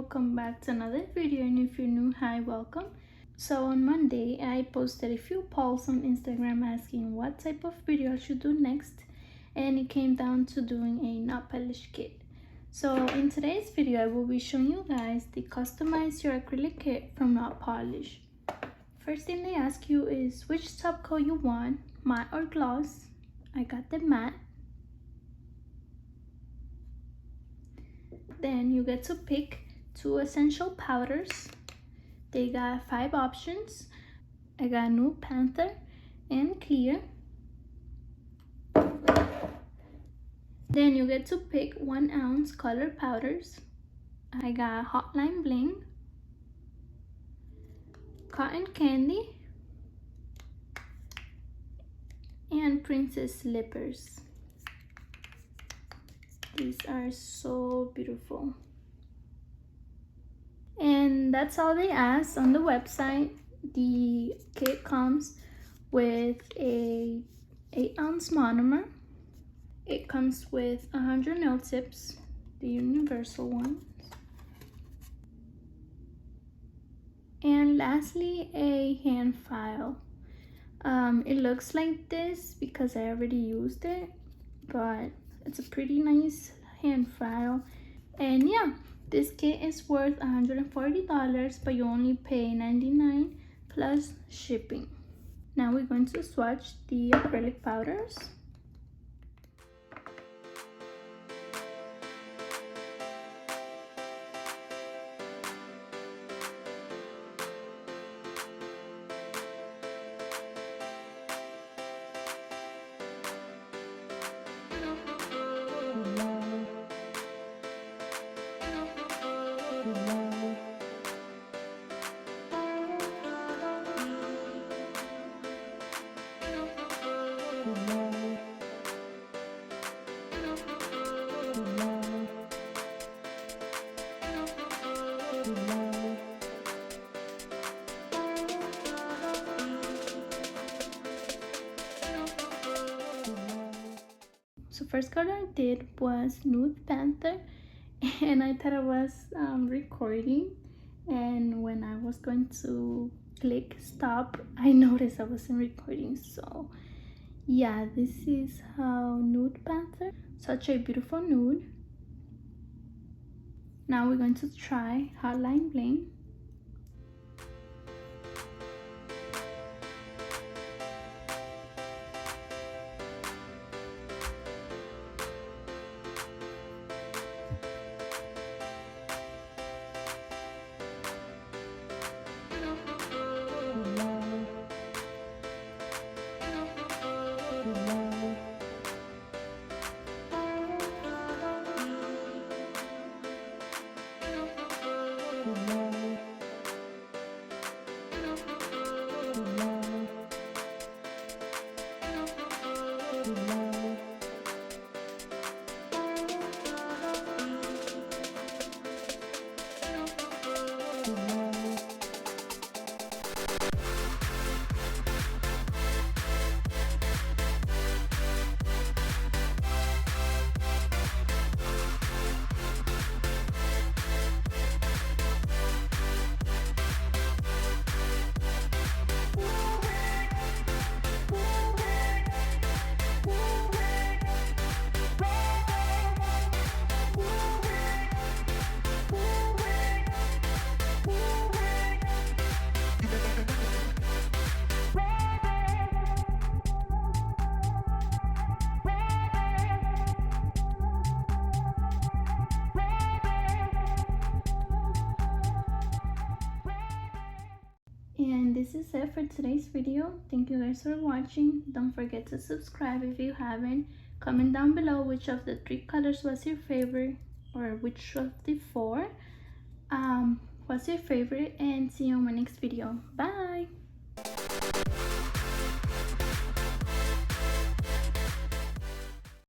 welcome back to another video, and if you're new, hi, welcome. So on Monday I posted a few polls on Instagram asking what type of video I should do next, and it came down to doing a nail polish kit. So in today's video I will be showing you guys the customize your acrylic kit from Nail Polish. First thing they ask you is which top coat you want, matte or gloss. I got the matte. Then you get to pick 2 essential powders. They got 5 options. I got Nude Panther and Clear. Then you get to pick 1 ounce color powders. I got Hotline Bling, Cotton Candy, and Princess Slippers. These are so beautiful. And that's all they ask on the website. The kit comes with a 8-ounce monomer. It comes with 100 nail tips, the universal ones. And lastly, a hand file. It looks like this because I already used it, but it's a pretty nice hand file. And yeah, this kit is worth $140, but you only pay $99 plus shipping. Now we're going to swatch the acrylic powders. So first color I did was Nude Panther, and I thought I was recording, and when I was going to click stop I noticed I wasn't recording. So yeah, this is how Nude Panther, such a beautiful nude. Now we're going to try Hotline Bling. And this is it for today's video. Thank you guys for watching. Don't forget to subscribe if you haven't. Comment down below which of the 3 colors was your favorite, or which of the 4 was your favorite, and see you on my next video. Bye.